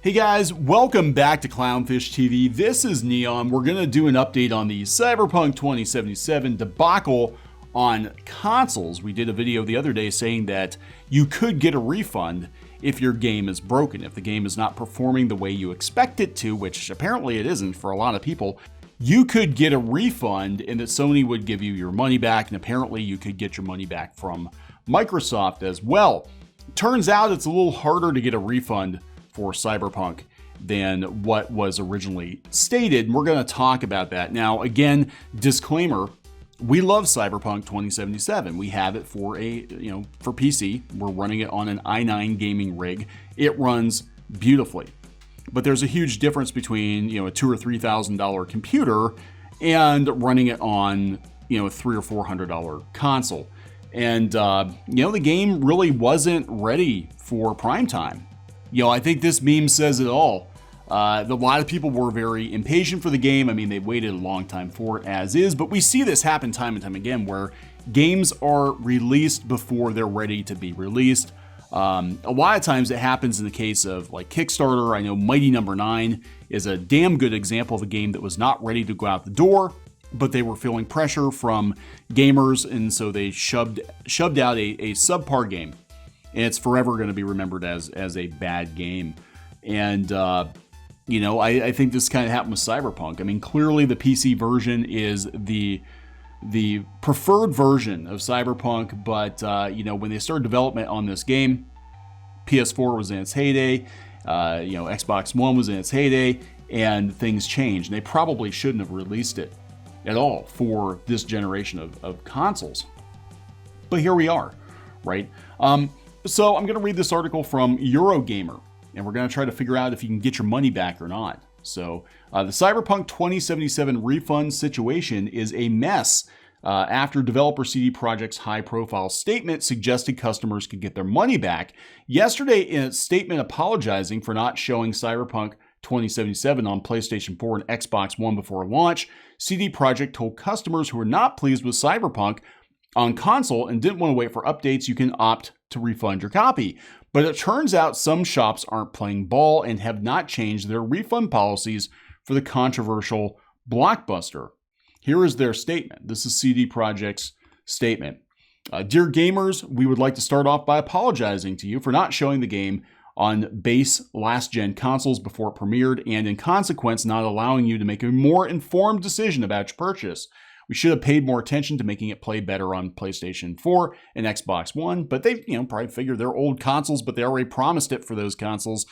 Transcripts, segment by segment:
Hey guys, welcome back to Clownfish TV. This is Kneon. We're going to do an update on the Cyberpunk 2077 debacle on consoles. We did a video the other day saying that you could get a refund if your game is broken, if the game is not performing the way you expect it to, which apparently it isn't for a lot of people. You could get a refund and that Sony would give you your money back, and apparently you could get your money back from Microsoft as well. Turns out it's a little harder to get a refund for Cyberpunk than what was originally stated. We're going to talk about that. Now, again, disclaimer, we love Cyberpunk 2077. We have it for for PC. We're running it on an i9 gaming rig. It runs beautifully. But there's a huge difference between, a $2,000 or $3,000 computer and running it on, a $300 or $400 console. And, the game really wasn't ready for prime time. I think this meme says it all. A lot of people were very impatient for the game. I mean, they waited a long time for it as is, but we see this happen time and time again where games are released before they're ready to be released. A lot of times it happens in the case of like Kickstarter. I know Mighty No. 9 is a damn good example of a game that was not ready to go out the door, but they were feeling pressure from gamers, and so they shoved out a subpar game. And it's forever going to be remembered as a bad game. And, I think this kind of happened with Cyberpunk. I mean, clearly the PC version is the preferred version of Cyberpunk. But, when they started development on this game, PS4 was in its heyday. Xbox One was in its heyday. And things changed. And they probably shouldn't have released it at all for this generation of consoles. But here we are, right? So I'm going to read this article from Eurogamer, and we're going to try to figure out if you can get your money back or not. So the Cyberpunk 2077 refund situation is a mess after developer CD Projekt's high-profile statement suggested customers could get their money back. Yesterday, in its statement apologizing for not showing Cyberpunk 2077 on PlayStation 4 and Xbox One before launch, CD Projekt told customers who were not pleased with Cyberpunk on console and didn't want to wait for updates, you can opt to refund your copy. But it turns out some shops aren't playing ball and have not changed their refund policies for the controversial blockbuster. Here is their statement. This is CD Projekt's statement. Dear gamers, we would like to start off by apologizing to you for not showing the game on base last-gen consoles before it premiered, and in consequence not allowing you to make a more informed decision about your purchase. We should have paid more attention to making it play better on PlayStation 4 and Xbox One, but they, probably figured they're old consoles, but they already promised it for those consoles.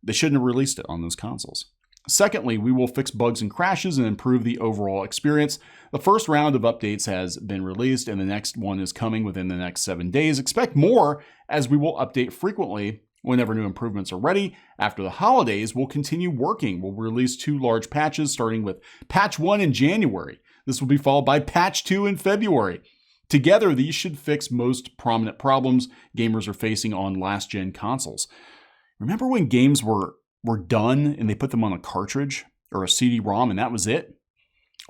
They shouldn't have released it on those consoles. Secondly, we will fix bugs and crashes and improve the overall experience. The first round of updates has been released, and the next one is coming within the next 7 days. Expect more, as we will update frequently whenever new improvements are ready. After the holidays, we'll continue working. We'll release 2 large patches, starting with Patch 1 in January. This will be followed by Patch 2 in February. Together, these should fix most prominent problems gamers are facing on last-gen consoles. Remember when games were done and they put them on a cartridge or a CD-ROM and that was it?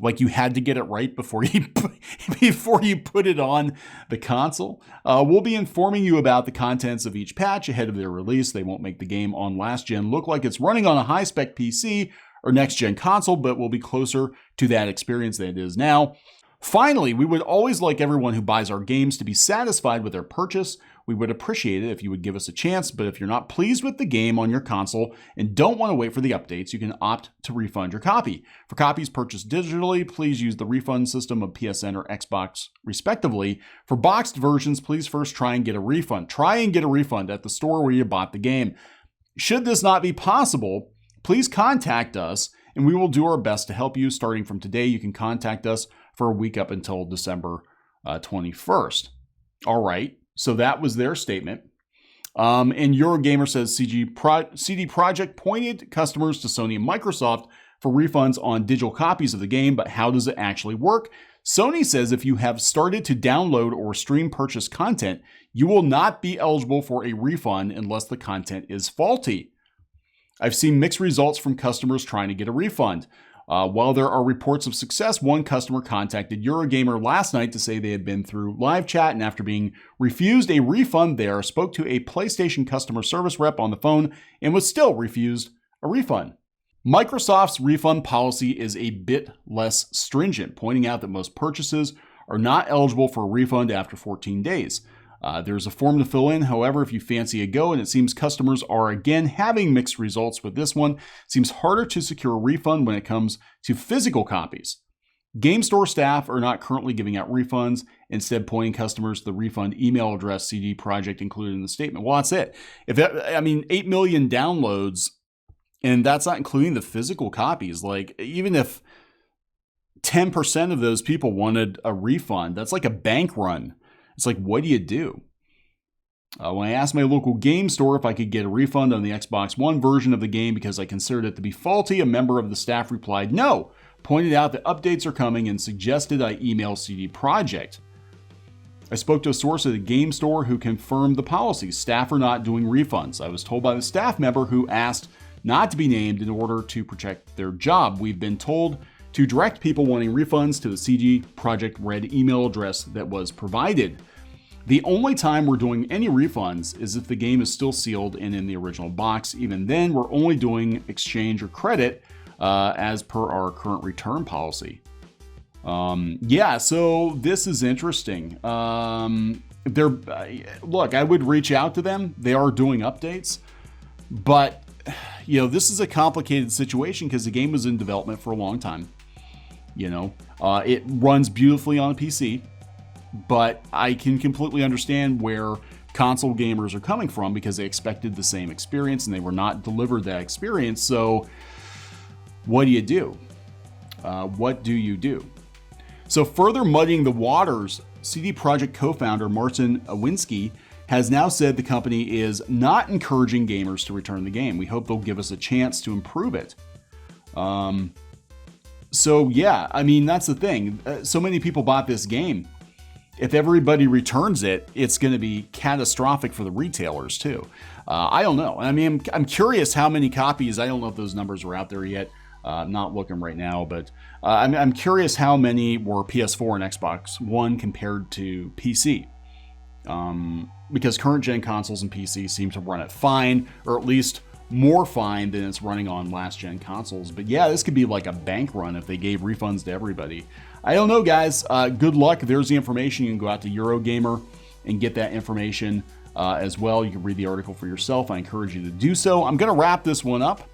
Like you had to get it right before you put it on the console. We'll be informing you about the contents of each patch ahead of their release. They won't make the game on last-gen look like it's running on a high-spec PC or next-gen console, but will be closer to that experience than it is now. Finally, we would always like everyone who buys our games to be satisfied with their purchase. We would appreciate it if you would give us a chance, but if you're not pleased with the game on your console and don't want to wait for the updates, you can opt to refund your copy. For copies purchased digitally, please use the refund system of PSN or Xbox, respectively. For boxed versions, please first try and get a refund. Try and get a refund at the store where you bought the game. Should this not be possible, please contact us, and we will do our best to help you. Starting from today, you can contact us for a week up until December 21st. All right, so that was their statement. And Eurogamer says CD Projekt pointed customers to Sony and Microsoft for refunds on digital copies of the game, but how does it actually work? Sony says if you have started to download or stream purchase content, you will not be eligible for a refund unless the content is faulty. I've seen mixed results from customers trying to get a refund. While there are reports of success, one customer contacted Eurogamer last night to say they had been through live chat and after being refused a refund there, spoke to a PlayStation customer service rep on the phone and was still refused a refund. Microsoft's refund policy is a bit less stringent, pointing out that most purchases are not eligible for a refund after 14 days. There's a form to fill in, however, if you fancy a go, and it seems customers are again having mixed results with this one. It seems harder to secure a refund when it comes to physical copies. Game store staff are not currently giving out refunds, instead pointing customers to the refund email address CD Projekt included in the statement. Well, that's it. 8 million downloads, and that's not including the physical copies. Like, even if 10% of those people wanted a refund, that's like a bank run. It's like, what do you do? When I asked my local game store if I could get a refund on the Xbox One version of the game because I considered it to be faulty, a member of the staff replied no, pointed out that updates are coming, and suggested I email CD Projekt. I spoke to a source at the game store who confirmed the policy. Staff are not doing refunds. I was told by the staff member who asked not to be named in order to protect their job. We've been told to direct people wanting refunds to the CD Projekt Red email address that was provided. The only time we're doing any refunds is if the game is still sealed and in the original box. Even then, we're only doing exchange or credit as per our current return policy. So this is interesting. Look, I would reach out to them. They are doing updates, but this is a complicated situation because the game was in development for a long time. It runs beautifully on a PC, but I can completely understand where console gamers are coming from because they expected the same experience and they were not delivered that experience. So what do you do? What do you do? So further muddying the waters, CD Projekt co-founder Martin Awinski has now said the company is not encouraging gamers to return the game. We hope they'll give us a chance to improve it. That's the thing. So many people bought this game. If everybody returns it, it's going to be catastrophic for the retailers too. I don't know. I'm curious how many copies. I don't know if those numbers are out there yet. I'm not looking right now, but I'm curious how many were PS4 and Xbox One compared to PC. Because current gen consoles and PC seem to run it fine, or at least more fine than it's running on last gen consoles. But yeah, this could be like a bank run if they gave refunds to everybody. I don't know, guys. Good luck. There's the information. You can go out to Eurogamer and get that information as well. You can read the article for yourself. I encourage you to do so. I'm going to wrap this one up.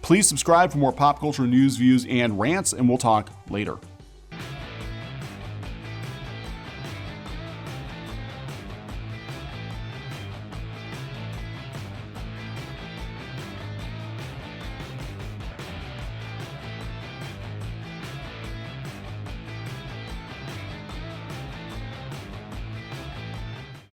Please subscribe for more pop culture news, views, and rants, and we'll talk later.